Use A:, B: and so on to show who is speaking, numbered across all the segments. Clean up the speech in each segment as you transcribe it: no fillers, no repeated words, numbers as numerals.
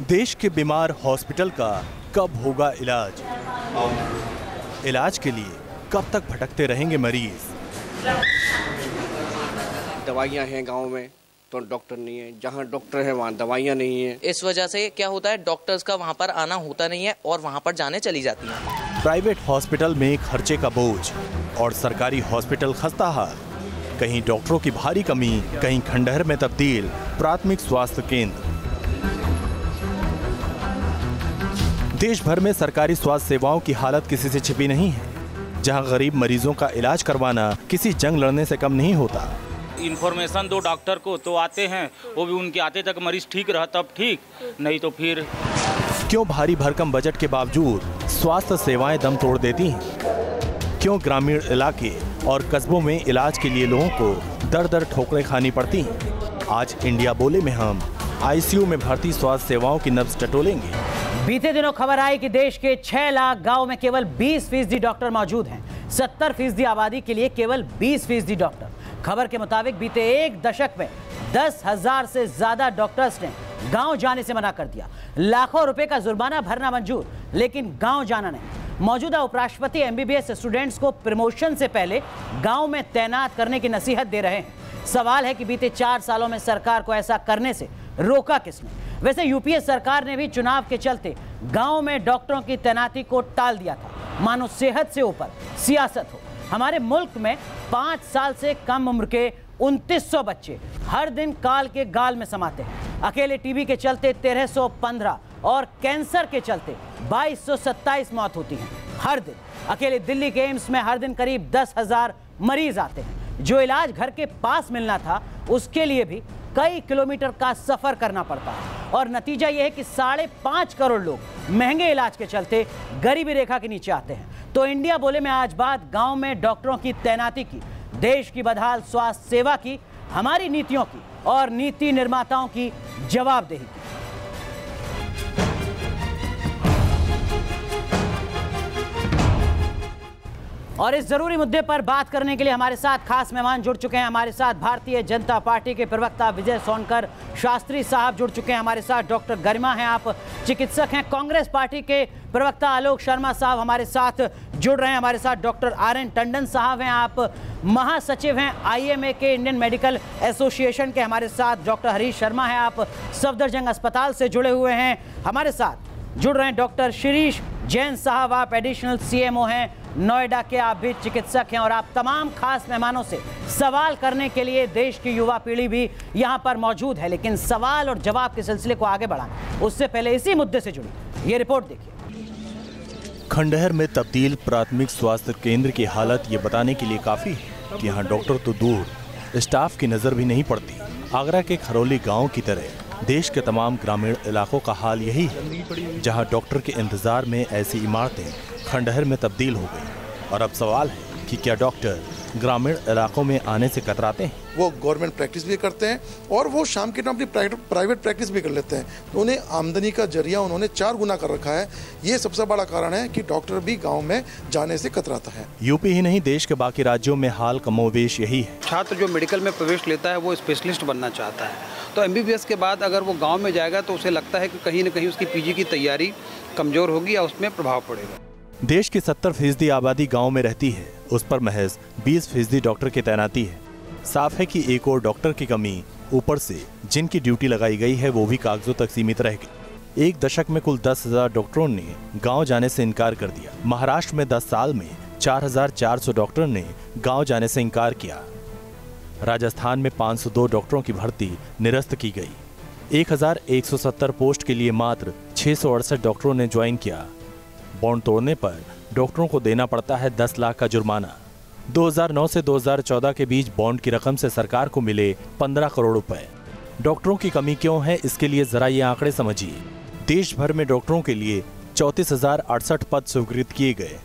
A: देश के बीमार हॉस्पिटल का कब होगा इलाज? इलाज के लिए कब तक भटकते रहेंगे मरीज?
B: दवाइयाँ हैं गांव में तो डॉक्टर नहीं है, जहाँ डॉक्टर है वहाँ दवाइयाँ नहीं है।
C: इस वजह से क्या होता है, डॉक्टर्स का वहाँ पर आना होता नहीं है और वहाँ पर जाने चली जाती हैं।
A: प्राइवेट हॉस्पिटल में खर्चे का बोझ और सरकारी हॉस्पिटल खस्ताहाल। कहीं डॉक्टरों की भारी कमी, कहीं खंडहर में तब्दील प्राथमिक स्वास्थ्य केंद्र। देश भर में सरकारी स्वास्थ्य सेवाओं की हालत किसी से छिपी नहीं है, जहां गरीब मरीजों का इलाज करवाना किसी जंग लड़ने से कम नहीं होता।
D: इन्फॉर्मेशन दो डॉक्टर को तो आते हैं, वो भी उनके आते तक मरीज ठीक रहा तब ठीक, नहीं तो फिर।
A: क्यों भारी भरकम बजट के बावजूद स्वास्थ्य सेवाएं दम तोड़ देती हैं? क्यों ग्रामीण इलाके और कस्बों में इलाज के लिए लोगों को दर दर ठोकरें खानी पड़ती हैं? आज इंडिया बोले में हम आईसीयू में भर्ती स्वास्थ्य सेवाओं की नब्ज टटोलेंगे।
E: बीते दिनों खबर आई कि देश के 6 लाख गांव में केवल 20% डॉक्टर मौजूद हैं। 70% आबादी के लिए केवल 20% डॉक्टर। खबर के मुताबिक बीते एक दशक में 10,000 से ज्यादा डॉक्टर्स ने गांव जाने से मना कर दिया। लाखों रुपए का जुर्माना भरना मंजूर, लेकिन गांव जाना नहीं। मौजूदा उपराष्ट्रपति एमबीबीएस स्टूडेंट्स को प्रमोशन से पहले गांव में तैनात करने की नसीहत दे रहे हैं। सवाल है कि बीते 4 सालों में सरकार को ऐसा करने से रोका किसने? वैसे यूपीए सरकार ने भी चुनाव के चलते गांव में डॉक्टरों की तैनाती को टाल दिया था, मानो सेहत से ऊपर सियासत हो। हमारे मुल्क में 5 साल से कम उम्र के 2900 बच्चे हर दिन काल के गाल में समाते हैं। अकेले टीबी के चलते 1315 और कैंसर के चलते 2227 मौत होती हैं हर दिन। अकेले दिल्ली के एम्स में हर दिन करीब 10,000 मरीज आते हैं। जो इलाज घर के पास मिलना था, उसके लिए भी कई किलोमीटर का सफर करना पड़ता है। और नतीजा यह है कि 5.5 करोड़ लोग महंगे इलाज के चलते गरीबी रेखा के नीचे आते हैं। तो इंडिया बोले में आज बात गांव में डॉक्टरों की तैनाती की, देश की बदहाल स्वास्थ्य सेवा की, हमारी नीतियों की और नीति निर्माताओं की जवाबदेही की। और इस जरूरी मुद्दे पर बात करने के लिए हमारे साथ खास मेहमान जुड़ चुके हैं। हमारे साथ भारतीय जनता पार्टी के प्रवक्ता विजय सोनकर शास्त्री साहब जुड़ चुके हैं। हमारे साथ डॉक्टर गरिमा हैं, आप चिकित्सक हैं। कांग्रेस पार्टी के प्रवक्ता आलोक शर्मा साहब हमारे साथ जुड़ रहे हैं। हमारे साथ डॉक्टर RN टंडन साहब हैं, आप महासचिव हैं IMA के, इंडियन मेडिकल एसोसिएशन के। हमारे साथ डॉक्टर हरीश शर्मा हैं, आप सफदरजंग अस्पताल से जुड़े हुए हैं। हमारे साथ जुड़ रहे हैं डॉक्टर शिरीष जैन साहब, आप एडिशनल CMO हैं नोएडा के, आप भी चिकित्सक हैं। और आप तमाम खास मेहमानों से सवाल करने के लिए देश की युवा पीढ़ी भी यहाँ पर मौजूद है। लेकिन सवाल और जवाब के सिलसिले को आगे बढ़ाएं उससे पहले इसी मुद्दे से जुड़ी ये रिपोर्ट देखिए।
A: खंडहर में तब्दील प्राथमिक स्वास्थ्य केंद्र की हालत ये बताने के लिए काफी है कि यहाँ डॉक्टर तो दूर, स्टाफ की नजर भी नहीं पड़ती। आगरा के खरौली गाँव की तरह देश के तमाम ग्रामीण इलाकों का हाल यही है, जहां डॉक्टर के इंतजार में ऐसी इमारतें खंडहर में तब्दील हो गई। और अब सवाल है कि क्या डॉक्टर ग्रामीण इलाकों में आने से कतराते हैं?
F: वो गवर्नमेंट प्रैक्टिस भी करते हैं और वो शाम के टाइम अपनी प्राइवेट प्रैक्टिस भी कर लेते हैं, तो उन्हें आमदनी का जरिया उन्होंने 4 गुना कर रखा है। ये सबसे बड़ा कारण है कि डॉक्टर भी गांव में जाने से कतराता है।
A: यूपी ही नहीं, देश के बाकी राज्यों में हाल कमोवेश यही है।
G: छात्र जो मेडिकल में प्रवेश लेता है वो स्पेशलिस्ट बनना चाहता है, तो MBBS के बाद अगर वो गाँव में जाएगा तो उसे लगता है कि कहीं न कहीं उसकी PG की तैयारी कमजोर होगी या उसमें प्रभाव पड़ेगा।
A: देश की 70% आबादी गांव में रहती है, उस पर महज 20% डॉक्टर की तैनाती है। साफ है कि एक और डॉक्टर की कमी, ऊपर से जिनकी ड्यूटी लगाई गई है वो भी कागजों तक सीमित रह गई। एक दशक में कुल 10,000 डॉक्टरों ने गांव जाने से इनकार कर दिया। महाराष्ट्र में 10 साल में 4,400 डॉक्टर ने गाँव जाने से इनकार किया। राजस्थान में 502 डॉक्टरों की भर्ती निरस्त की गई। 1,170 पोस्ट के लिए मात्र 668 डॉक्टरों ने ज्वाइन किया। बॉन्ड तोड़ने पर डॉक्टरों को देना पड़ता है 10 लाख का जुर्माना। 2009 से 2014 के बीच बॉन्ड की रकम से सरकार को मिले 15 करोड़ रुपए। डॉक्टरों की कमी क्यों है, इसके लिए जरा ये आंकड़े समझिए। देश भर में डॉक्टरों के लिए 34,068 पद स्वीकृत किए गए,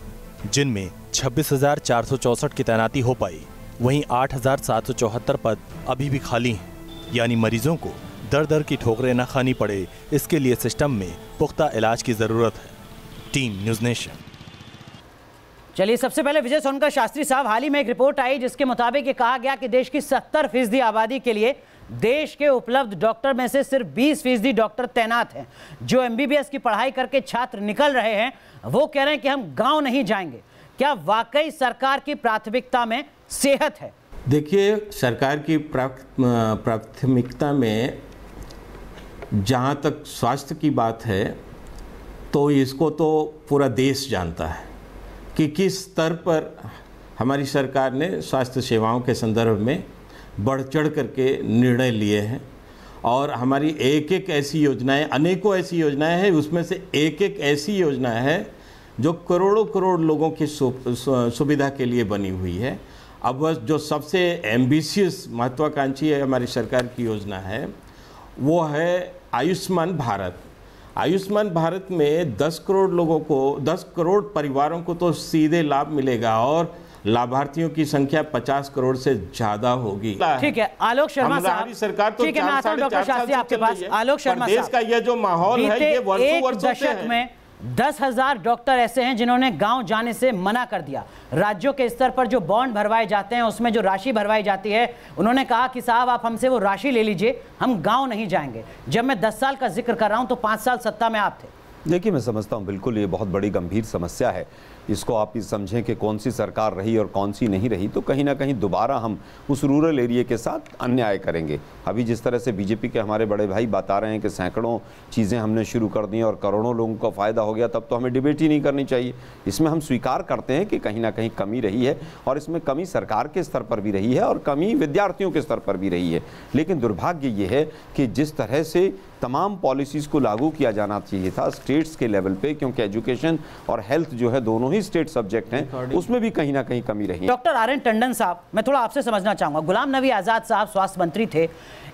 A: जिनमें 26,464 की तैनाती हो पाई। वहीं 8,774 पद अभी भी खाली हैं। यानी मरीजों को दर दर की ठोकरें न खानी पड़े, इसके लिए सिस्टम में पुख्ता इलाज की जरूरत है। Team news nation.
E: चलिए, सबसे पहले विजय सोनकर शास्त्री साहब, हाल ही में एक रिपोर्ट आई जिसके मुताबिक ये कहा गया कि देश की 70% आबादी के लिए देश के उपलब्ध डॉक्टर में से सिर्फ 20% डॉक्टर तैनात हैं। जो MBBS की पढ़ाई करके छात्र निकल रहे हैं वो कह रहे हैं कि हम गांव नहीं जाएंगे। क्या वाकई सरकार की प्राथमिकता में सेहत है?
H: देखिए, सरकार की प्राथमिकता में जहाँ तक स्वास्थ्य की बात है तो इसको तो पूरा देश जानता है कि किस स्तर पर हमारी सरकार ने स्वास्थ्य सेवाओं के संदर्भ में बढ़ चढ़ करके निर्णय लिए हैं। और हमारी एक एक ऐसी योजनाएं, अनेकों ऐसी योजनाएं हैं, उसमें से एक एक ऐसी योजना है जो करोड़ों करोड़ लोगों की सुविधा के लिए बनी हुई है। अब जो सबसे एम्बिशियस महत्वाकांक्षी है हमारी सरकार की योजना है वो है आयुष्मान भारत। आयुष्मान भारत में 10 करोड़ लोगों को, 10 करोड़ परिवारों को तो सीधे लाभ मिलेगा और लाभार्थियों की संख्या 50 करोड़ से ज्यादा होगी।
E: ठीक है, आलोक शर्मा साहब,
H: सरकार तो
E: ठीक है, मैं आता हूं डॉक्टर शास्त्री आपके पास। आलोक शर्मा साहब,
H: देश का ये जो माहौल है ये वर्षों से है।
E: में 10,000 डॉक्टर ऐसे हैं जिन्होंने गांव जाने से मना कर दिया। राज्यों के स्तर पर जो बॉन्ड भरवाए जाते हैं उसमें जो राशि भरवाई जाती है, उन्होंने कहा कि साहब आप हमसे वो राशि ले लीजिए, हम गांव नहीं जाएंगे। जब मैं 10 साल का जिक्र कर रहा हूं तो 5 साल सत्ता में आप थे।
I: देखिए, मैं समझता हूं बिल्कुल ये बहुत बड़ी गंभीर समस्या है। इसको आप ये समझें कि कौन सी सरकार रही और कौन सी नहीं रही तो कहीं ना कहीं दोबारा हम उस रूरल एरिया के साथ अन्याय करेंगे। अभी जिस तरह से बीजेपी के हमारे बड़े भाई बता रहे हैं कि सैकड़ों चीज़ें हमने शुरू कर दी और करोड़ों लोगों को फ़ायदा हो गया, तब तो हमें डिबेट ही नहीं करनी चाहिए। इसमें हम स्वीकार करते हैं कि कहीं ना कहीं कमी रही है और इसमें कमी सरकार के स्तर पर भी रही है और कमी विद्यार्थियों के स्तर पर भी रही है। लेकिन दुर्भाग्य ये है कि जिस तरह से तमाम पॉलिसीज़ को लागू किया जाना चाहिए था स्टेट्स के लेवल पे, क्योंकि एजुकेशन और हेल्थ जो है दोनों ही स्टेट सब्जेक्ट हैं, उसमें भी कहीं ना कहीं कमी रही।
E: डॉक्टर आर एन टंडन साहब, मैं थोड़ा आपसे समझना चाहूंगा। गुलाम नबी आज़ाद साहब स्वास्थ्य मंत्री थे,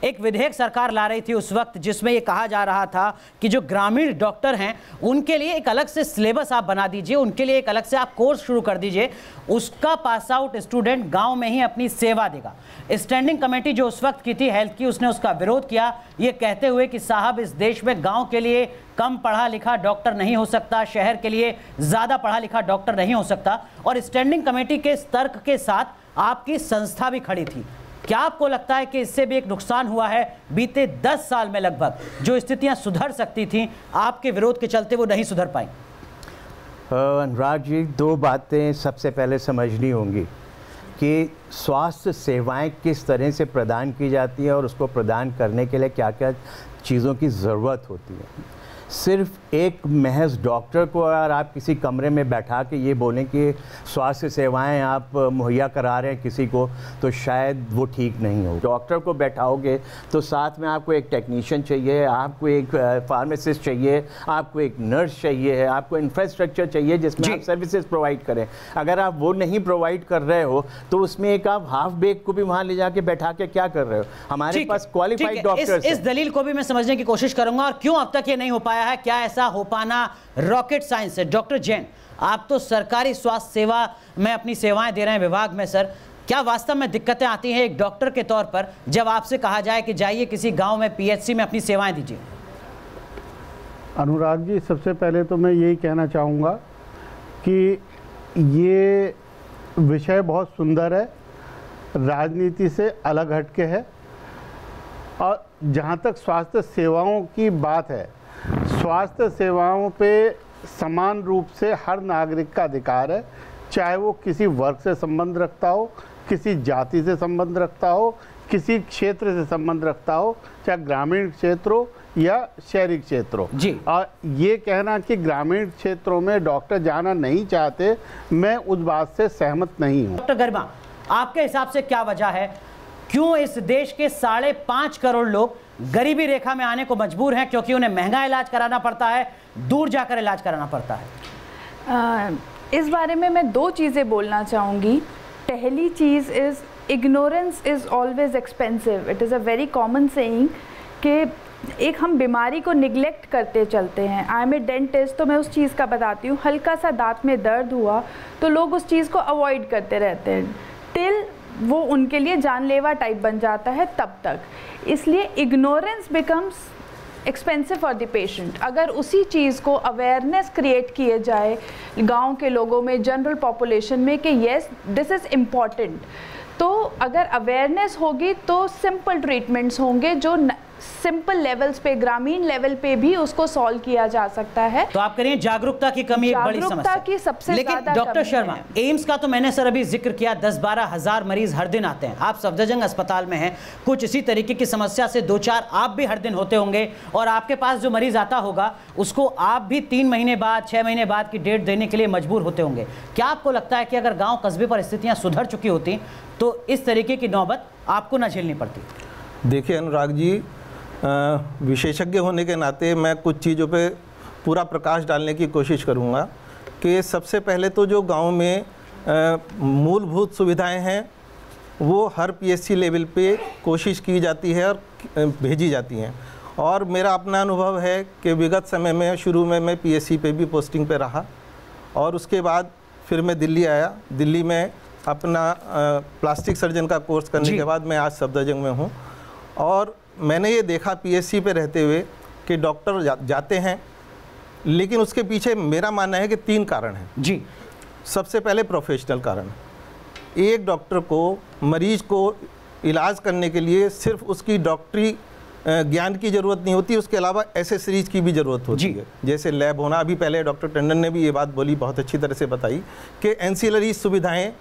E: एक विधेयक सरकार ला रही थी उस वक्त जिसमें ये कहा जा रहा था कि जो ग्रामीण डॉक्टर हैं उनके लिए एक अलग से सिलेबस आप बना दीजिए, उनके लिए एक अलग से आप कोर्स शुरू कर दीजिए, उसका पास आउट स्टूडेंट गांव में ही अपनी सेवा देगा। स्टैंडिंग कमेटी जो उस वक्त की थी हेल्थ की, उसने उसका विरोध किया ये कहते हुए कि साहब इस देश में गांव के लिए कम पढ़ा लिखा डॉक्टर नहीं हो सकता, शहर के लिए ज़्यादा पढ़ा लिखा डॉक्टर नहीं हो सकता। और स्टैंडिंग कमेटी के तर्क के साथ आपकी संस्था भी खड़ी थी। क्या आपको लगता है कि इससे भी एक नुकसान हुआ है? बीते 10 साल में लगभग जो स्थितियां सुधर सकती थी आपके विरोध के चलते वो नहीं सुधर पाई।
J: अनुराग जी, 2 बातें सबसे पहले समझनी होंगी कि स्वास्थ्य सेवाएं किस तरह से प्रदान की जाती हैं और उसको प्रदान करने के लिए क्या क्या चीज़ों की ज़रूरत होती है। सिर्फ एक महज डॉक्टर को अगर आप किसी कमरे में बैठा के ये बोलें कि स्वास्थ्य सेवाएं आप मुहैया करा रहे हैं किसी को, तो शायद वो ठीक नहीं हो। डॉक्टर को बैठाओगे तो साथ में आपको एक टेक्नीशियन चाहिए, आपको एक फार्मासिस्ट चाहिए, आपको एक नर्स चाहिए, आपको इंफ्रास्ट्रक्चर चाहिए जिसमें आप सर्विसेज प्रोवाइड करें। अगर आप वो नहीं प्रोवाइड कर रहे हो तो उसमें एक आप हाफ बेक को भी वहाँ ले जाके बैठा के क्या कर रहे हो? हमारे पास क्वालिफाइड डॉक्टर्स हैं।
E: इस दलील को भी मैं समझने की कोशिश करूंगा और क्यों अब तक ये नहीं हो पाया है, क्या ऐसा हो पाना रॉकेट साइंस है? डॉक्टर जैन, आप तो सरकारी स्वास्थ्य सेवा में अपनी सेवाएं दे रहे हैं विभाग में, सर क्या वास्तव में दिक्कतें आती हैं एक डॉक्टर के तौर पर जब आपसे कहा जाए कि जाइए किसी गांव में पीएचसी में अपनी सेवाएं दीजिए?
K: अनुराग जी, सबसे पहले तो मैं यही कहना चाहूँगा कि ये विषय बहुत सुंदर है, राजनीति से अलग हटके है। और जहाँ तक स्वास्थ्य सेवाओं की बात है, स्वास्थ्य सेवाओं पे समान रूप से हर नागरिक का अधिकार है, चाहे वो किसी वर्ग से संबंध रखता हो, किसी जाति से संबंध रखता हो, किसी क्षेत्र से संबंध रखता हो, चाहे ग्रामीण क्षेत्र हो या शहरी क्षेत्र हो
E: जी।
K: और ये कहना कि ग्रामीण क्षेत्रों में डॉक्टर जाना नहीं चाहते, मैं उस बात से सहमत नहीं हूँ।
E: डॉक्टर गरिमा, आपके हिसाब से क्या वजह है, क्यों इस देश के 5.5 करोड़ लोग गरीबी रेखा में आने को मजबूर हैं? क्योंकि उन्हें महंगा इलाज कराना पड़ता है, दूर जाकर इलाज कराना पड़ता है।
L: इस बारे में मैं 2 चीज़ें बोलना चाहूँगी। पहली चीज़ is ignorance is always expensive. It is a very common saying कि एक हम बीमारी को निगलेक्ट करते चलते हैं। आई एम ए डेंटिस्ट, तो मैं उस चीज़ का बताती हूँ, हल्का सा दांत में दर्द हुआ तो लोग उस चीज़ को अवॉइड करते रहते हैं टिल वो उनके लिए जानलेवा टाइप बन जाता है तब तक। इसलिए ignorance becomes expensive for the patient. अगर उसी चीज़ को अवेयरनेस क्रिएट किए जाए गांव के लोगों में, जनरल पॉपुलेशन में कि येस दिस इज़ इम्पॉर्टेंट, तो अगर अवेयरनेस होगी तो सिंपल ट्रीटमेंट्स होंगे जो सिंपल लेवल्स पे, ग्रामीण लेवल पे भी उसको सॉल्व किया जा सकता है।
E: तो आप कह रही हैं जागरूकता की कमी एक बड़ी समस्या।
L: जागरूकता की सबसे
E: लेकिन डॉक्टर शर्मा, एम्स का तो मैंने सर अभी जिक्र किया, 10-12 हज़ार मरीज हर दिन आते हैं। आप सफदरजंग अस्पताल में हैं, कुछ इसी तरीके की समस्या से 2-4 आप भी हर दिन होते होंगे, और आपके पास जो मरीज आता होगा उसको आप भी 3 महीने बाद, 6 महीने बाद की डेट देने के लिए मजबूर होते होंगे। क्या आपको लगता है कि अगर गाँव कस्बे पर स्थितियाँ सुधर चुकी होती तो इस तरीके की नौबत आपको न झेलनी पड़ती?
M: देखिए अनुराग जी, विशेषज्ञ होने के नाते मैं कुछ चीज़ों पे पूरा प्रकाश डालने की कोशिश करूँगा कि सबसे पहले तो जो गांव में मूलभूत सुविधाएं हैं वो हर पीएचसी लेवल पे कोशिश की जाती है और भेजी जाती हैं। और मेरा अपना अनुभव है कि विगत समय में शुरू में मैं पीएचसी पे भी पोस्टिंग पे रहा, और उसके बाद फिर मैं दिल्ली आया। दिल्ली में अपना प्लास्टिक सर्जन का कोर्स करने के बाद मैं आज सफदरजंग में हूँ, और मैंने ये देखा पीएचसी पे रहते हुए कि डॉक्टर जाते हैं, लेकिन उसके पीछे मेरा मानना है कि 3 कारण हैं
E: जी।
M: सबसे पहले प्रोफेशनल कारण। एक डॉक्टर को मरीज को इलाज करने के लिए सिर्फ उसकी डॉक्टरी ज्ञान की ज़रूरत नहीं होती, उसके अलावा एसेसरीज की भी ज़रूरत होती है, जैसे लैब होना। अभी पहले डॉक्टर टंडन ने भी ये बात बोली, बहुत अच्छी तरह से बताई कि एंसिलरी सुविधाएँ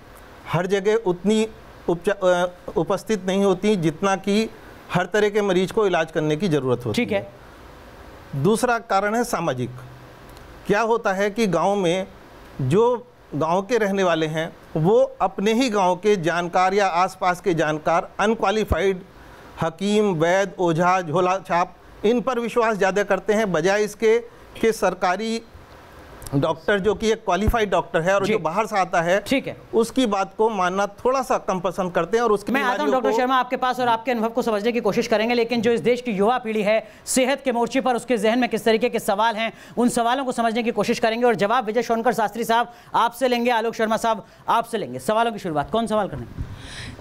M: हर जगह उतनी उपस्थित नहीं होती जितना कि हर तरह के मरीज को इलाज करने की ज़रूरत होती है। ठीक है। दूसरा कारण है सामाजिक। क्या होता है कि गांव में जो गांव के रहने वाले हैं वो अपने ही गांव के जानकार या आसपास के जानकार, अनक्वालिफाइड हकीम, वैद्य, ओझा, झोला छाप, इन पर विश्वास ज़्यादा करते हैं, बजाय इसके कि सरकारी डॉक्टर जो कि एक क्वालिफाइड डॉक्टर है और जो बाहर से आता है, ठीक है, उसकी बात को मानना थोड़ा सा कम पसंद करते हैं। और उसकी
E: मैं आता हूं डॉक्टर शर्मा आपके पास और आपके अनुभव को समझने की कोशिश करेंगे, लेकिन जो इस देश की युवा पीढ़ी है सेहत के मोर्चे पर, उसके जहन में किस तरीके के सवाल हैं, उन सवालों को समझने की कोशिश करेंगे। और जवाब विजय सोनकर शास्त्री साहब आपसे लेंगे, आलोक शर्मा साहब आपसे लेंगे। सवालों की शुरुआत, कौन सवाल करने?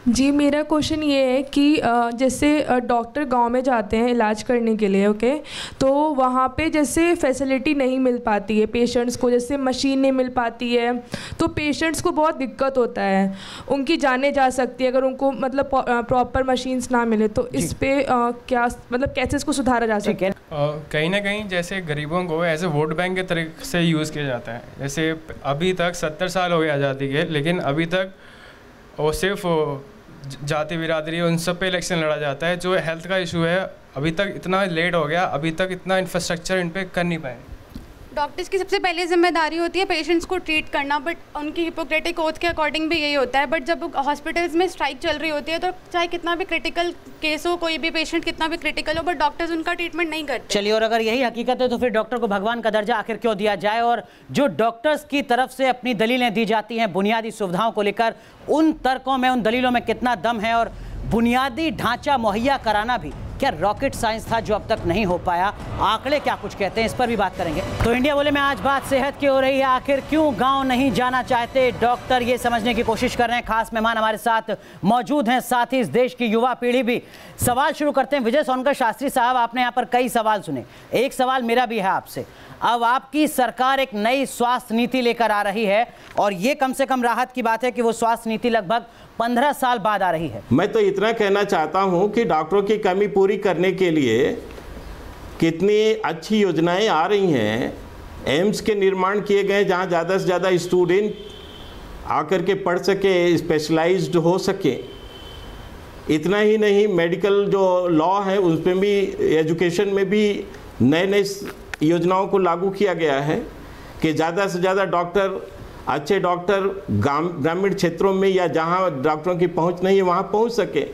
N: जी, मेरा क्वेश्चन ये है कि जैसे डॉक्टर गांव में जाते हैं इलाज करने के लिए, ओके, तो वहाँ पे जैसे फैसिलिटी नहीं मिल पाती है पेशेंट्स को, जैसे मशीन नहीं मिल पाती है, तो पेशेंट्स को बहुत दिक्कत होता है। उनकी जाने जा सकती है अगर उनको मतलब प्रॉपर मशीन्स ना मिले, तो इस पे क्या मतलब कैसे इसको सुधारा जा सकता है?
O: कहीं ना कहीं जैसे गरीबों को एज ए वोट बैंक के तरीके से यूज़ किया जाता है। जैसे अभी तक 70 साल हो गए आज़ादी के, लेकिन अभी तक वो सिर्फ जाति बिरादरी उन सब पे इलेक्शन लड़ा जाता है। जो हेल्थ का इशू है अभी तक इतना लेट हो गया, अभी तक इतना इंफ्रास्ट्रक्चर इन पे कर नहीं पाए।
P: डॉक्टर्स की सबसे पहले जिम्मेदारी होती है पेशेंट्स को ट्रीट करना, बट उनकी हिपोक्रेटिक ओथ के अकॉर्डिंग भी यही होता है। बट जब हॉस्पिटल्स में स्ट्राइक चल रही होती है तो चाहे कितना भी क्रिटिकल केस हो, कोई भी पेशेंट कितना भी क्रिटिकल हो, बट डॉक्टर्स उनका ट्रीटमेंट नहीं करते।
E: चलिए, और अगर यही हकीकत है तो फिर डॉक्टर को भगवान का दर्जा आखिर क्यों दिया जाए? और जो डॉक्टर्स की तरफ से अपनी दलीलें दी जाती हैं बुनियादी सुविधाओं को लेकर, उन तर्कों में, उन दलीलों में कितना दम है? और बुनियादी ढांचा मुहैया कराना भी क्या रॉकेट साइंस था जो अब तक नहीं हो पाया? आंकड़े क्या कुछ कहते हैं, इस पर भी बात करेंगे। तो इंडिया बोले में आज बात सेहत की हो रही है। आखिर क्यों गांव नहीं जाना चाहते डॉक्टर, ये समझने की कोशिश कर रहे हैं। खास मेहमान हमारे साथ मौजूद हैं, साथ ही इस देश की युवा पीढ़ी भी। सवाल शुरू करते हैं विजय सोनकर शास्त्री साहब, आपने यहाँ पर कई सवाल सुने, एक सवाल मेरा भी है आपसे। अब आपकी सरकार एक नई स्वास्थ्य नीति लेकर आ रही है, और ये कम से कम राहत की बात है कि वो स्वास्थ्य नीति लगभग 15 साल बाद आ रही है।
H: मैं तो इतना कहना चाहता हूं कि डॉक्टरों की कमी पूरी करने के लिए कितनी अच्छी योजनाएं आ रही हैं। एम्स के निर्माण किए गए जहां ज़्यादा से ज़्यादा स्टूडेंट आकर के पढ़ सके, स्पेशलाइज्ड हो सके। इतना ही नहीं, मेडिकल जो लॉ है उसमें भी, एजुकेशन में भी नए नए योजनाओं को लागू किया गया है कि ज़्यादा से ज़्यादा डॉक्टर, अच्छे डॉक्टर ग्रामीण क्षेत्रों में या जहां डॉक्टरों की पहुंच नहीं है वहां पहुंच सके।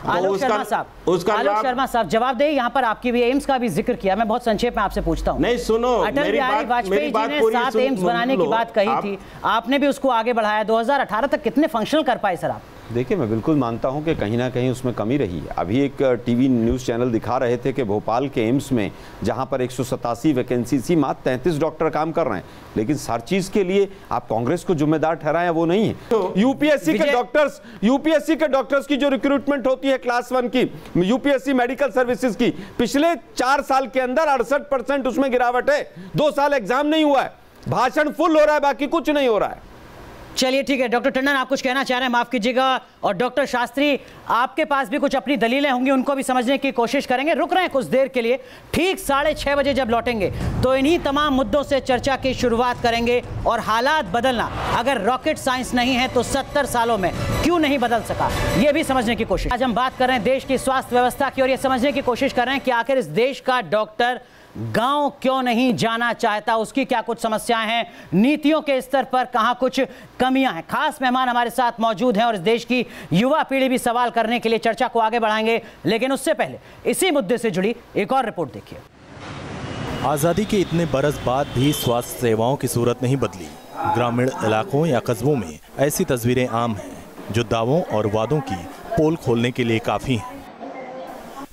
E: आलोक शर्मा साहब जवाब दे। यहाँ पर आपकी भी एम्स का भी जिक्र किया, मैं बहुत संक्षेप में आपसे पूछता हूँ।
H: नहीं, सुनो,
E: अटल बिहारी वाजपेयी जी ने 7 एम्स बनाने की बात कही थी, आपने भी उसको आगे बढ़ाया। 2018 तक कितने फंक्शनल कर पाए सर आप?
I: देखिए, मैं बिल्कुल मानता हूं कि कहीं ना कहीं उसमें कमी रही है। अभी एक टीवी न्यूज़ चैनल दिखा रहे थे कि भोपाल के एम्स में जहां पर 187 वैकेंसी थी, मात्र 33 डॉक्टर काम कर रहे हैं। लेकिन हर चीज़ के लिए आप कांग्रेस को जिम्मेदार ठहराएं, वो नहीं है। तो यूपीएससी के डॉक्टर्स की जो रिक्रूटमेंट होती है क्लास 1 की, यूपीएससी मेडिकल सर्विसेज की, पिछले 4 साल के अंदर 68% उसमें गिरावट है। 2 साल एग्जाम नहीं हुआ है, भाषण फुल हो रहा है, बाकी कुछ नहीं हो रहा है।
E: चलिए ठीक है, डॉक्टर टंडन आप कुछ कहना चाह रहे हैं, माफ कीजिएगा, और डॉक्टर शास्त्री आपके पास भी कुछ अपनी दलीलें होंगी, उनको भी समझने की कोशिश करेंगे। रुक रहे हैं कुछ देर के लिए, ठीक 6:30 बजे जब लौटेंगे तो इन्हीं तमाम मुद्दों से चर्चा की शुरुआत करेंगे। और हालात बदलना अगर रॉकेट साइंस नहीं है तो 70 सालों में क्यों नहीं बदल सका, यह भी समझने की कोशिश। आज हम बात कर रहे हैं देश की स्वास्थ्य व्यवस्था की और ये समझने की कोशिश कर रहे हैं कि आखिर इस देश का डॉक्टर गांव क्यों नहीं जाना चाहता, उसकी क्या कुछ समस्याएं हैं, नीतियों के स्तर पर कहां कुछ कमियां हैं। खास मेहमान हमारे साथ मौजूद हैं और इस देश की युवा पीढ़ी भी सवाल करने के लिए चर्चा को आगे बढ़ाएंगे। लेकिन उससे पहले इसी मुद्दे से जुड़ी एक और रिपोर्ट देखिए।
A: आज़ादी के इतने बरस बाद भी स्वास्थ्य सेवाओं की सूरत नहीं बदली। ग्रामीण इलाकों या कस्बों में ऐसी तस्वीरें आम हैं जो दावों और वादों की पोल खोलने के लिए काफ़ी हैं।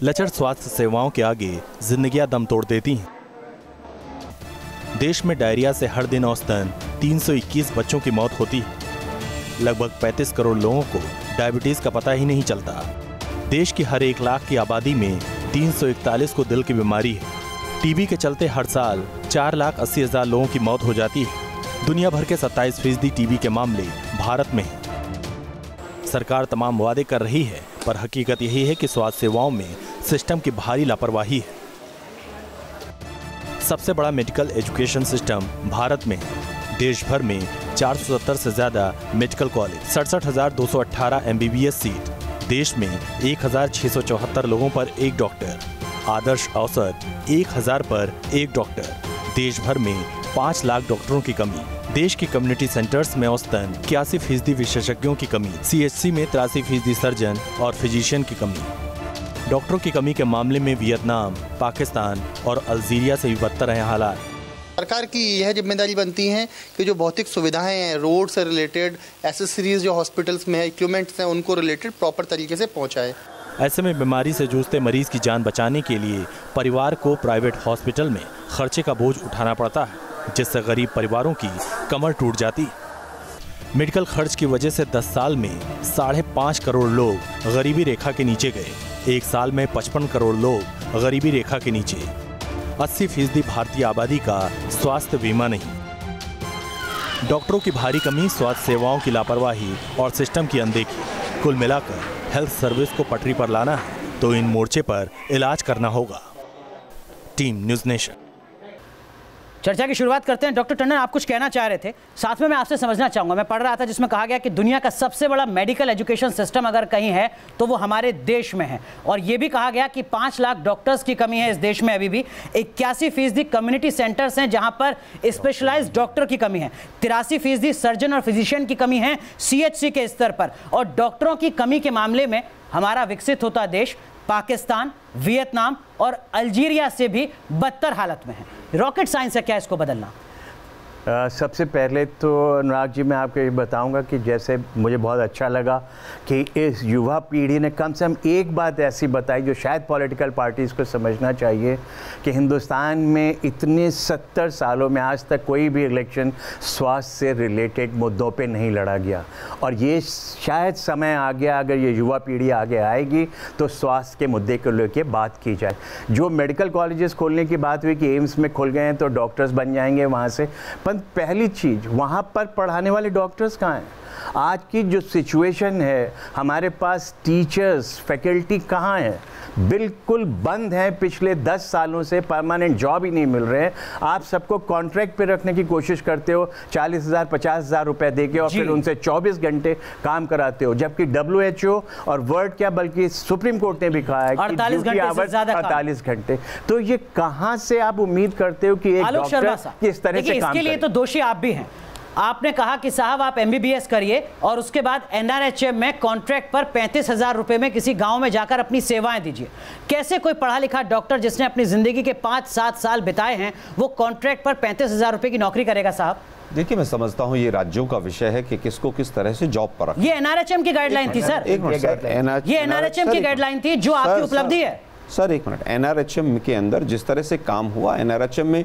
A: लचर स्वास्थ्य सेवाओं के आगे जिंदगियां दम तोड़ देती हैं। देश में डायरिया से हर दिन औसतन 321 बच्चों की मौत होती है। लगभग 35 करोड़ लोगों को डायबिटीज का पता ही नहीं चलता। देश की हर 1 लाख की आबादी में 341 को दिल की बीमारी है। टीबी के चलते हर साल 4,80,000 लोगों की मौत हो जाती है। दुनिया भर के 27% टीबी के मामले भारत में हैं। सरकार तमाम वादे कर रही है, पर हकीकत यही है कि स्वास्थ्य सेवाओं में सिस्टम की भारी लापरवाही है। सबसे बड़ा मेडिकल एजुकेशन सिस्टम भारत में है। देश भर में 470 से ज्यादा मेडिकल कॉलेज, 67,218 MBBS सीट, देश में 1,674 लोगों पर एक डॉक्टर, आदर्श औसत 1,000 पर एक डॉक्टर। देश भर में 5 लाख डॉक्टरों की कमी। देश के कम्युनिटी सेंटर्स में औसतन 81% विशेषज्ञों की कमी। CHC में 83% सर्जन और फिजिशियन की कमी। डॉक्टरों की कमी के मामले में वियतनाम, पाकिस्तान और अल्जीरिया से भी बदतर हैं हालात।
Q: सरकार की यह जिम्मेदारी बनती है कि जो भौतिक सुविधाएं हैं, रोड से रिलेटेड एसेसरीज जो हॉस्पिटल्स में है, इक्विपमेंट्स हैं, उनको रिलेटेड प्रॉपर तरीके से पहुंचाए।
A: ऐसे में बीमारी से जूझते मरीज की जान बचाने के लिए परिवार को प्राइवेट हॉस्पिटल में खर्चे का बोझ उठाना पड़ता है, जिससे गरीब परिवारों की कमर टूट जाती। मेडिकल खर्च की वजह से 10 साल में 5.5 करोड़ लोग गरीबी रेखा के नीचे गए। 1 साल में 55 करोड़ लोग गरीबी रेखा के नीचे। 80% भारतीय आबादी का स्वास्थ्य बीमा नहीं। डॉक्टरों की भारी कमी, स्वास्थ्य सेवाओं की लापरवाही और सिस्टम की अनदेखी, कुल मिलाकर हेल्थ सर्विस को पटरी पर लाना है तो इन मोर्चे पर इलाज करना होगा। Team news nation.
E: चर्चा की शुरुआत करते हैं। डॉक्टर टंडन आप कुछ कहना चाह रहे थे, साथ में मैं आपसे समझना चाहूंगा। मैं पढ़ रहा था जिसमें कहा गया कि दुनिया का सबसे बड़ा मेडिकल एजुकेशन सिस्टम अगर कहीं है तो वो हमारे देश में है, और ये भी कहा गया कि 5 लाख डॉक्टर्स की कमी है इस देश में। अभी भी 81% कम्युनिटी सेंटर्स हैं जहां पर स्पेशलाइज्ड डॉक्टर की कमी है। 83% सर्जन और फिजिशियन की कमी है CHC के स्तर पर। और डॉक्टरों की कमी के मामले में हमारा विकसित होता देश पाकिस्तान, वियतनाम और अल्जीरिया से भी बदतर हालत में है। रॉकेट साइंस है क्या इसको बदलना?
J: सबसे पहले तो अनुराग जी मैं आपको ये बताऊंगा कि जैसे मुझे बहुत अच्छा लगा कि इस युवा पीढ़ी ने कम से कम एक बात ऐसी बताई जो शायद पॉलिटिकल पार्टीज़ को समझना चाहिए कि हिंदुस्तान में इतने 70 सालों में आज तक कोई भी इलेक्शन स्वास्थ्य से रिलेटेड मुद्दों पे नहीं लड़ा गया, और ये शायद समय आ गया, अगर ये युवा पीढ़ी आगे आएगी तो स्वास्थ्य के मुद्दे को लेकर बात की जाए। जो मेडिकल कॉलेजेस खोलने की बात हुई कि एम्स में खुल गए हैं तो डॉक्टर्स बन जाएंगे वहाँ से, पहली चीज वहां पर पढ़ाने वाले डॉक्टर्स कहाँ हैं? आज की जो सिचुएशन है, हमारे पास टीचर्स, फैकल्टी कहाँ है? बिल्कुल बंद है। पिछले 10 सालों से परमानेंट जॉब ही नहीं मिल रहे हैं। आप सबको कॉन्ट्रैक्ट पे रखने की कोशिश करते हो, 40,000 50,000 रुपए देके, और फिर उनसे 24 घंटे काम कराते हो, जबकि WHO और वर्ल्ड क्या बल्कि सुप्रीम कोर्ट ने भी कहा है कि 48 घंटे। तो ये कहाँ से आप उम्मीद करते हो कि एक डॉक्टर किस तरह से काम
E: इसके लिए तो दोषी आप भी हैं। आपने कहा कि साहब आप MBBS करिए और उसके बाद NRHM में कॉन्ट्रैक्ट पर 35,000 रुपए में किसी गांव में जाकर अपनी सेवाएं दीजिए। कैसे कोई पढ़ा लिखा डॉक्टर जिसने अपनी जिंदगी के 5-7 साल बिताए हैं वो कॉन्ट्रैक्ट पर 35,000 रुपए की नौकरी करेगा साहब?
I: देखिए, मैं समझता हूँ ये राज्यों का विषय है कि किसको किस तरह से जॉब पर रखना।
E: ये NRHM की गाइडलाइन थी सर, ये NRHM की गाइडलाइन थी जो आपकी उपलब्धि है।
I: सर एक मिनट, NRHM के अंदर जिस तरह से काम हुआ, NRHM में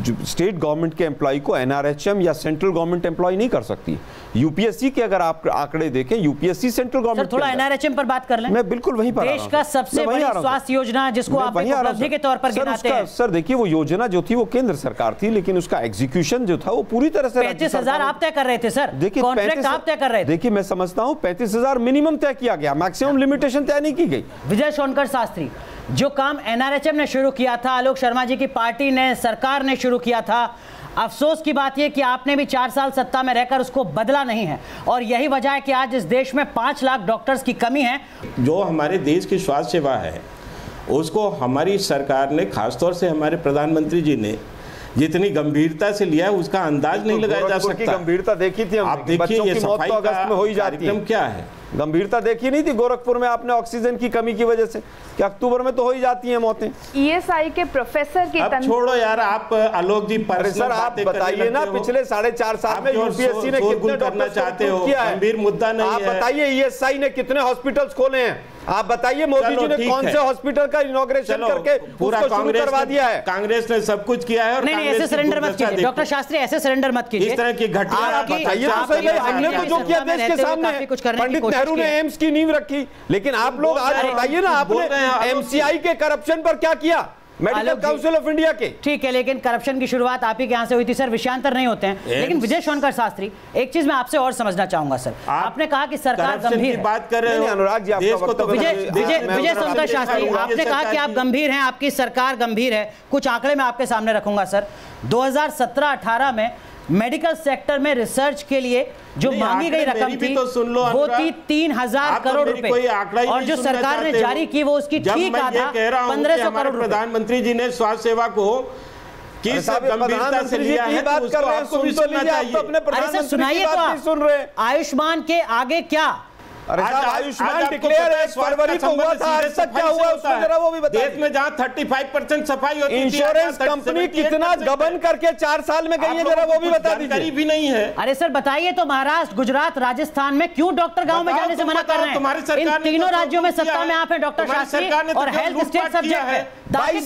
I: स्टेट गवर्नमेंट के एम्प्लॉय को एनआरएचएम या सेंट्रल गवर्नमेंट एम्प्लॉय नहीं कर सकती। यूपीएससी के अगर आप आंकड़े देखें, यूपीएससी सेंट्रल गवर्नमेंट,
E: थोड़ा एनआरएचएम पर बात कर लें।
I: मैं बिल्कुल वहीं पर
E: देश का सबसे बड़ी स्वास्थ्य योजना जिसको आप उपलब्धि के तौर पर गिनाते हैं।
I: सर देखिए, वो योजना जो थी वो केंद्र सरकार थी, लेकिन उसका एग्जीक्यूशन जो था वो पूरी तरह से
E: 35,000 आप तय कर रहे थे सर।
I: देखिए,
E: कॉन्ट्रैक्ट आप तय कर रहे थे।
I: देखिए, मैं समझता हूँ 35,000 मिनिमम तय किया गया, मैक्सिमम लिमिटेशन तय नहीं की गई।
E: विजय सोनकर शास्त्री, जो काम एनआरएचएम ने शुरू किया था, आलोक शर्मा जी की पार्टी ने, सरकार ने शुरू किया था, अफसोस की बात यह कि आपने भी 4 साल सत्ता में रहकर उसको बदला नहीं है, और यही वजह है कि आज इस देश में 5 लाख डॉक्टर्स की कमी है।
H: जो हमारे देश की स्वास्थ्य सेवा है उसको हमारी सरकार ने, खासतौर से हमारे प्रधानमंत्री जी ने जितनी गंभीरता से लिया है उसका अंदाज नहीं लगाया जा सकता।
I: गंभीरता देखी थी,
H: आप देखिए ये सफाई
I: तो अगस्त में हो ही जाती है,
H: क्या है,
I: गंभीरता देखी नहीं थी गोरखपुर में आपने ऑक्सीजन की कमी की वजह से, कि अक्टूबर में तो हो ही जाती हैं मौतें।
L: ईएसआई के प्रोफेसर की
H: अब छोड़ो यार, आप आलोक जी
I: सर आप बताइए ना, पिछले 4.5 साल में यूपीएससी ने कितने
H: करना चाहते हो, गंभीर मुद्दा नहीं है।
I: आप बताइए ईएसआई ने कितने हॉस्पिटल्स खोले हैं, आप बताइए मोदी जी ने कौन से हॉस्पिटल का इनॉग्रेशन करके
H: पूरा कांग्रेस करवा दिया है। कांग्रेस ने सब कुछ किया है। और
E: नहीं, ऐसे सरेंडर मत कीजिए डॉक्टर शास्त्री, ऐसे सरेंडर मत कीजिए।
H: इस तरह की घटना
I: बताइए तो सही भाई, हमने तो जो किया देश के सामने, पंडित नेहरू ने एम्स की नींव रखी, लेकिन आप लोग आज बताइए ना, आपने एमसीआई के करप्शन पर क्या किया, मेडिकल काउंसिल ऑफ इंडिया के।
E: ठीक है, लेकिन करप्शन की शुरुआत आप ही के यहाँ से हुई थी सर, विषयांतर नहीं होते हैं। लेकिन विजय सोनकर शास्त्री, एक चीज मैं आपसे और समझना चाहूंगा सर, आपने कहा कि सरकार गंभीर है,
H: बात कर रहे हो अनुराग जी,
E: विजय सोनकर शास्त्री, आपने कहा कि आप गंभीर हैं, आपकी सरकार गंभीर है। कुछ आंकड़े मैं आपके सामने रखूंगा सर। 2017-18 में मेडिकल सेक्टर में रिसर्च के लिए जो मांगी गई रकम थी वो थी 3,000 करोड़ रुपए, और जो सरकार ने जारी की वो उसकी ठीक आधा 1,500 करोड़ रुपए।
H: प्रधानमंत्री जी ने स्वास्थ्य सेवा को किस गंभीरता से लिया है,
I: बात कर रहे हैं, सुन तो लीजिए, आप तो अपने प्रधानमंत्री की बात नहीं सुन रहे।
E: आयुष्मान के आगे क्या?
I: अरे साहब, आयुष्मान डिक्लेयर 1 फरवरी को हुआ था, आज तक क्या हुआ उसमें जरा वो भी बताइए।
H: देश में जहां 35% सफाई होती है,
I: इंश्योरेंस कंपनी कितना गबन करके 4 साल में गई है, जरा वो भी बता दीजिए।
H: भी नहीं है।
E: अरे सर बताइए तो, महाराष्ट्र, गुजरात, राजस्थान में क्यों डॉक्टर गांव में जाने से मना कर रहे हैं? इन तीनों राज्यों में सत्ता में आप हैं डॉक्टर शास्त्री, और हेल्थ स्टेट सब्जेक्ट है।
I: 22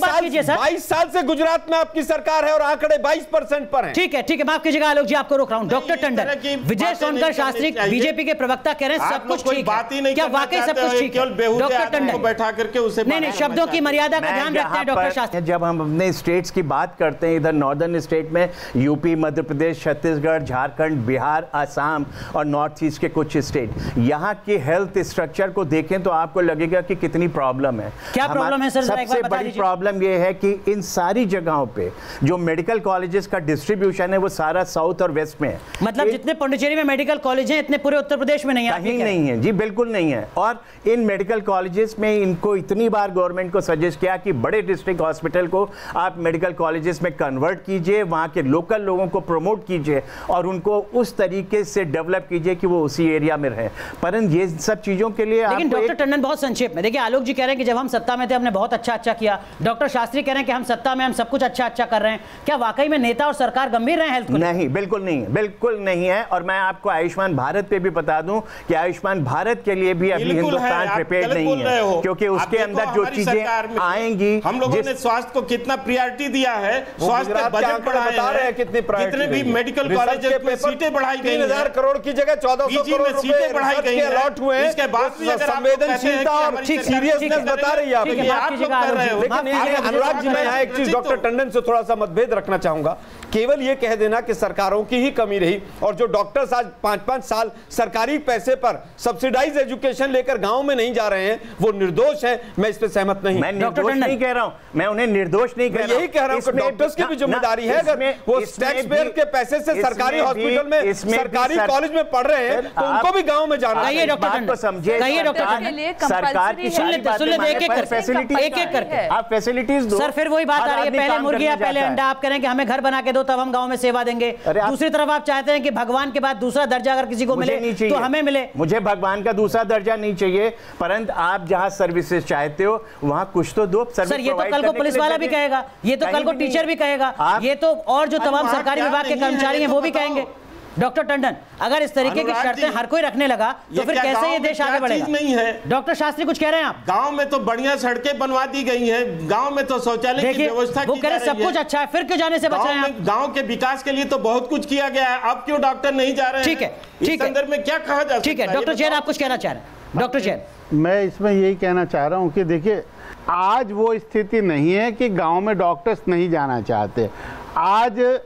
I: साल से गुजरात में आपकी सरकार है और आंकड़े 22% पर हैं।
E: ठीक है, ठीक है, माफ कीजिएगा आलोक जी, आपको रोक रहा हूं। डॉक्टर टंडन, विजय सोनकर शास्त्री बीजेपी के प्रवक्ता कह रहे हैं सब कुछ ठीक है, क्या वाकई सब कुछ ठीक है? डॉक्टर टंडन
H: बैठा करके उसे
E: नहीं, शब्दों की मर्यादा का ध्यान रखते हैं डॉक्टर शास्त्री।
J: जब हम अपने स्टेट्स की बात करते हैं, इधर नॉर्दर्न स्टेट में यूपी, मध्य प्रदेश, छत्तीसगढ़, झारखंड, बिहार, असम और नॉर्थ ईस्ट के कुछ स्टेट, यहाँ के हेल्थ स्ट्रक्चर को देखें तो आपको लगेगा कि कितनी प्रॉब्लम है।
E: क्या प्रॉब्लम है सर?
J: सबसे बड़ी प्रॉब्लम यह है कि इन सारी जगहों पे जो मेडिकल कॉलेजेस का डिस्ट्रीब्यूशन है वो सारा साउथ और वेस्ट में है।
E: मतलब जितने पुडुचेरी में मेडिकल कॉलेज हैं, इतने पूरे उत्तर प्रदेश में नहीं है?
J: कहीं नहीं है जी, बिल्कुल नहीं है। और इन मेडिकल कॉलेजेस में इनको इतनी बार गवर्नमेंट को सजेस्ट किया कि बड़े डिस्ट्रिक्ट हॉस्पिटल को आप मेडिकल कॉलेजेस में कन्वर्ट कीजिए, वहाँ के लोकल लोगों को प्रमोट कीजिए और उनको उस तरीके से डेवलप कीजिए कि वो उसी एरिया में रहे। परंतु ये सब चीज़ों के लिए
E: लेकिन डॉक्टर टंडन बहुत संक्षेप में देखिए, आलोक जी कह रहे हैं कि जब हम सत्ता में थे हमने बहुत अच्छा किया, डॉक्टर शास्त्री कह रहे हैं कि हम सत्ता में हम सब कुछ अच्छा कर रहे हैं। क्या वाकई में नेता और सरकार गंभीर रहे हेल्थ को?
J: नहीं, बिल्कुल नहीं है, बिल्कुल नहीं है। और मैं आपको आयुष्मान भारत पे भी बता दूं कि आयुष्मान भारत के लिए भी अभी हिंदुस्तान प्रिपेयर नहीं है, क्योंकि उसके अंदर जो चीजें आएंगी,
H: हम लोगों ने स्वास्थ्य को कितना प्रायोरिटी दिया है, स्वास्थ्य बजट बढ़ाया है, कितने भी मेडिकल कॉलेज में सीटें बढ़ाई गई,
I: 3,000 करोड़ की जगह 1,400 करोड़ में
H: सीटें बढ़ाई गई
I: अलॉट हुए।
H: इसके बाद भी अगर
I: संवेदनशीलता और सीरियसनेस बता रही है आप लोग कर रहे हो। लेकिन अनुराग जी, मैं यहाँ एक चीज डॉक्टर टंडन से थोड़ा सा मतभेद रखना चाहूंगा। केवल ये कह देना कि सरकारों की ही कमी रही और जो डॉक्टर्स आज 5-5 साल सरकारी पैसे पर सब्सिडाइज एजुकेशन लेकर गांव में नहीं जा रहे हैं वो निर्दोष है, मैं इस पे सहमत नहीं।
J: मैं निर्दोष नहीं कह रहा हूं, मैं उन्हें निर्दोष नहीं कह रहा हूं,
I: यही कह रहा हूं कि डॉक्टर्स की भी जिम्मेदारी है। अगर वो टैक्स पेयर के पैसे से सरकारी हॉस्पिटल में, सरकारी कॉलेज में पढ़ रहे हैं तो उनको भी गांव में जाना
E: चाहिए। डॉक्टर टंडन समझिए, सरकार की एक-एक करके
J: आप फैसिलिटीज दो।
E: सर फिर वही बात आ रही है, पहले मुर्गी या पहले अंडा। आप कह रहे हैं कि हमें घर बना के दो तब हम गांव में सेवा देंगे, दूसरी तरफ आप चाहते हैं कि भगवान के बाद दूसरा दर्जा अगर किसी को मिले तो हमें मिले।
J: मुझे भगवान का दूसरा दर्जा नहीं चाहिए, परंतु आप जहां सर्विसेज चाहते हो वहां कुछ तो दो।
E: सर ये तो कल को पुलिस वाला भी कहेगा, ये तो कल को टीचर भी कहेगा, ये तो और जो तमाम सरकारी विभाग के कर्मचारी हैं वो भी कहेंगे। डॉक्टर टंडन, अगर इस तरीके की शर्तें हर कोई रखने लगा तो फिर कैसे ये देश आगे बढ़ेगा?
H: नहीं है।
E: डॉक्टर शास्त्री कुछ कह रहे हैं आप?
H: गांव में तो बढ़िया सड़कें बनवा दी गई हैं, गांव में तो शौचालय की व्यवस्था
E: वो कह रहे सब कुछ अच्छा है, फिर क्यों जाने से बचाएं आप?
H: गांव के विकास के लिए तो बहुत कुछ किया गया है, अब क्यों डॉक्टर नहीं जा रहे हैं?
E: ठीक है,
H: इस संदर्भ में क्या कहा जा सकता है?
E: ठीक है, डॉक्टर जैन आप कुछ कहना चाह रहे हैं? डॉक्टर जैन,
K: मैं इसमें यही कहना चाह रहा हूं कि देखिए, आज वो स्थिति नहीं है कि गांव में डॉक्टर्स नहीं जाना चाहते। आज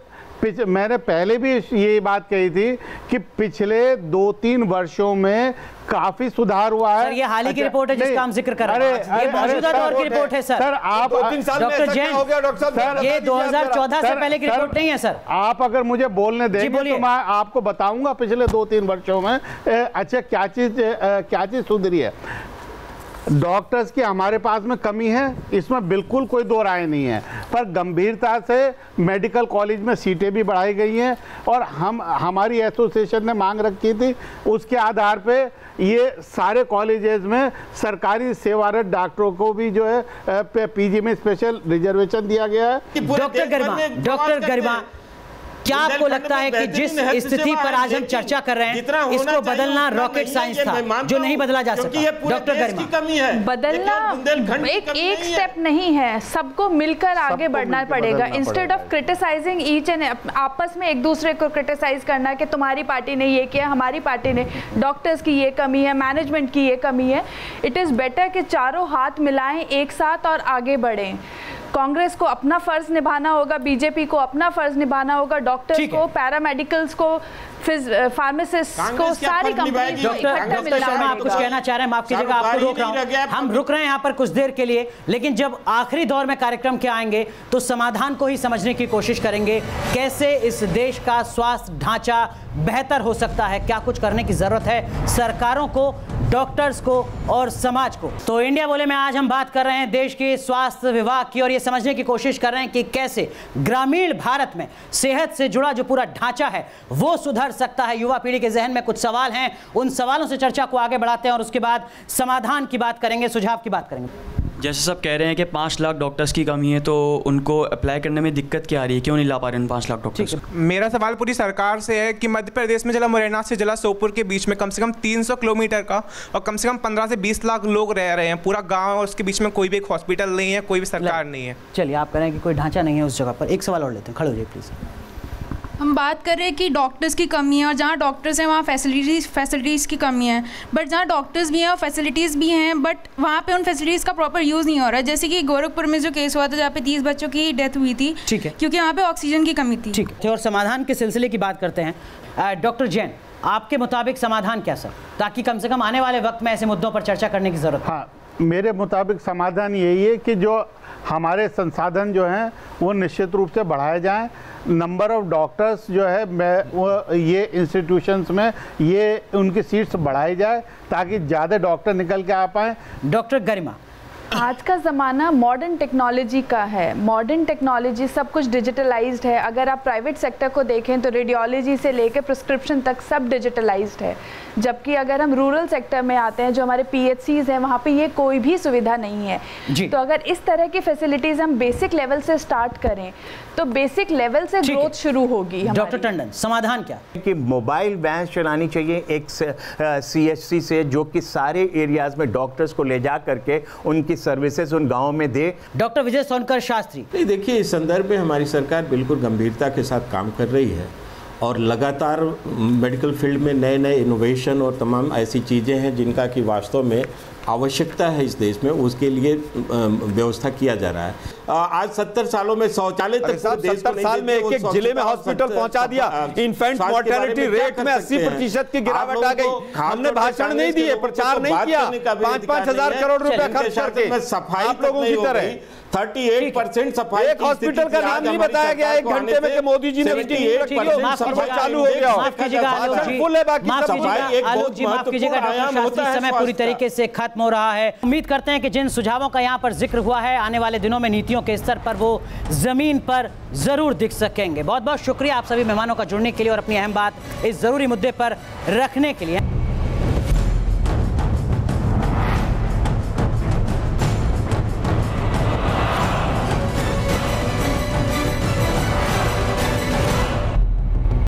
K: मैंने पहले भी ये बात कही थी कि पिछले 2-3 वर्षों में काफी सुधार हुआ है।
E: सर, ये हाल ही की रिपोर्ट है जिसका हम जिक्र कर रहे हैं। ये मौजूदा दौर की रिपोर्ट है सर।
K: सर आप
E: डॉक्टर जैन, ये 2014 से पहले की रिपोर्ट नहीं है सर।
K: आप अगर मुझे बोलने देंगे तो मैं आपको बताऊंगा पिछले 2-3 वर्षों में अच्छा क्या चीज सुधरी है। डॉक्टर्स की हमारे पास में कमी है, इसमें बिल्कुल कोई दो राय नहीं है, पर गंभीरता से मेडिकल कॉलेज में सीटें भी बढ़ाई गई हैं और हमारी एसोसिएशन ने मांग रखी थी, उसके आधार पे ये सारे कॉलेजेस में सरकारी सेवारत डॉक्टरों को भी जो है पीजी में स्पेशल रिजर्वेशन दिया गया है।
E: डॉक्टर गरिमा, क्या आपको लगता है कि जिस स्थिति पर आज हम चर्चा कर रहे हैं इसको बदलना रॉकेट साइंस था जो नहीं बदला जा सकता? डॉक्टर गरिमा,
L: बदलना एक स्टेप नहीं है, सबको मिलकर आगे बढ़ना पड़ेगा। Instead of criticising each and आपस में एक दूसरे को क्रिटिसाइज करना कि तुम्हारी पार्टी ने ये किया, हमारी पार्टी ने, डॉक्टर्स की ये कमी है, मैनेजमेंट की ये कमी है। इट इज़ बेटर कि चारों हाथ मिलाएं एक साथ और आगे बढ़ें। कांग्रेस को अपना फर्ज निभाना होगा, बीजेपी को अपना फर्ज निभाना होगा, डॉक्टर्स को, पैरामेडिकल्स को, फार्मासिस्ट को, सारी कंपनी।
E: डॉक्टर शर्मा आप कुछ कहना चाह रहे हैं? माफ कीजिएगा आपको रोक रहा हूं, हम रुक रहे हैं यहाँ पर कुछ देर के लिए, लेकिन जब आखिरी दौर में कार्यक्रम के आएंगे तो समाधान को ही समझने की कोशिश करेंगे। कैसे इस देश का स्वास्थ्य ढांचा बेहतर हो सकता है, क्या कुछ करने की जरूरत है सरकारों को, डॉक्टर्स को और समाज को। तो इंडिया बोले में आज हम बात कर रहे हैं देश के स्वास्थ्य विभाग की और ये समझने की कोशिश कर रहे हैं कि कैसे ग्रामीण भारत में सेहत से जुड़ा जो पूरा ढांचा है वो सुधर सकता है। युवा पीढ़ी के जहन में कुछ सवाल हैं, उन सवालों से चर्चा को आगे बढ़ाते हैं और उसके बाद समाधान की बात करेंगे, सुझाव की बात करेंगे।
R: जैसे सब कह रहे हैं कि 5 लाख डॉक्टर्स की कमी है, तो उनको अप्लाई करने में दिक्कत क्या आ रही है, क्यों नहीं ला पा रहे हैं 5 लाख डॉक्टर्स?
S: मेरा सवाल पूरी सरकार से है कि मध्य प्रदेश में जिला मुरैना से जिला सोपुर के बीच में कम से कम 300 किलोमीटर का और कम से कम 15 से 20 लाख लोग रह रहे हैं, पूरा गाँव और उसके बीच में कोई भी एक हॉस्पिटल नहीं है, कोई भी सरकार नहीं है।
E: चलिए, आप कह रहे हैं कि कोई ढांचा नहीं है उस जगह पर। एक सवाल और लेते हैं, खड़े हो जाइए प्लीज़।
T: हम बात कर रहे हैं कि डॉक्टर्स की कमी है और जहाँ डॉक्टर्स हैं वहाँ फैसिलिटीज़ की कमी है, बट जहाँ डॉक्टर्स भी हैं और फैसिलिटीज़ भी हैं बट वहाँ पे उन फैसिलिटीज़ का प्रॉपर यूज़ नहीं हो रहा है। जैसे कि गोरखपुर में जो केस हुआ था जहाँ पे 30 बच्चों की डेथ हुई थी, ठीक है, क्योंकि वहाँ पे ऑक्सीजन की कमी थी।
E: ठीक है, और समाधान के सिलसिले की बात करते हैं। डॉक्टर जैन, आपके मुताबिक समाधान क्या सर, ताकि कम से कम आने वाले वक्त में ऐसे मुद्दों पर चर्चा करने की जरूरत है?
K: हाँ, मेरे मुताबिक समाधान यही है कि जो हमारे संसाधन जो हैं वो निश्चित रूप से बढ़ाए जाएं। नंबर ऑफ डॉक्टर्स जो है वो ये इंस्टीट्यूशंस में ये उनकी सीट्स बढ़ाई जाए ताकि ज़्यादा डॉक्टर निकल के आ पाएँ।
E: डॉक्टर गरिमा,
L: आज का ज़माना मॉडर्न टेक्नोलॉजी का है, मॉडर्न टेक्नोलॉजी सब कुछ डिजिटलाइज्ड है। अगर आप प्राइवेट सेक्टर को देखें तो रेडियोलॉजी से लेकर प्रिस्क्रिप्शन तक सब डिजिटलाइज्ड है, जबकि अगर हम रूरल सेक्टर में आते हैं, जो हमारे PHCs हैं, वहाँ पे ये कोई भी सुविधा नहीं है जी। तो अगर इस तरह की फैसिलिटीज़ हम बेसिक लेवल से स्टार्ट करें तो बेसिक लेवल से ग्रोथ शुरू होगी।
E: डॉक्टर टंडन, समाधान क्या?
J: कि मोबाइल वैन चलानी चाहिए एक CHC से, जो कि सारे एरियाज में डॉक्टर्स को ले जा करके उनकी सर्विसेज उन गाँव में दे।
E: डॉक्टर विजय सोनकर शास्त्री,
H: देखिए, इस संदर्भ में हमारी सरकार बिल्कुल गंभीरता के साथ काम कर रही है और लगातार मेडिकल फील्ड में नए नए इनोवेशन और तमाम ऐसी चीज़ें हैं जिनका कि वास्तव में आवश्यकता है इस देश में, उसके लिए व्यवस्था किया जा रहा है। आज 70 सालों में शौचालय तक
I: 70 साल में एक जिले में हॉस्पिटल पहुंचा दिया। इन्फेंट मोर्टेलिटी रेट में 80% की गिरावट आ गई। हमने भाषण नहीं दिए, प्रचार नहीं किया, 5-5 हजार करोड़ रुपए खर्च करके
H: सफाई
I: आप लोगों की तरह
H: 38% सफाई।
I: एक हॉस्पिटल का नाम नहीं बताया गया 1 घंटे में कि मोदी जी ने चालू हो गया।
E: माफ कीजिएगा आलोक जी, माफ कीजिएगा डॉक्टर शास्त्री, समय पूरी तरीके से खत्म हो रहा है। उम्मीद करते हैं कि जिन सुझावों का यहाँ पर जिक्र हुआ है आने वाले दिनों में नीतियों के स्तर पर वो जमीन पर जरूर दिख सकेंगे। बहुत बहुत शुक्रिया आप सभी मेहमानों का जुड़ने के लिए और अपनी अहम बात इस जरूरी मुद्दे पर रखने के लिए।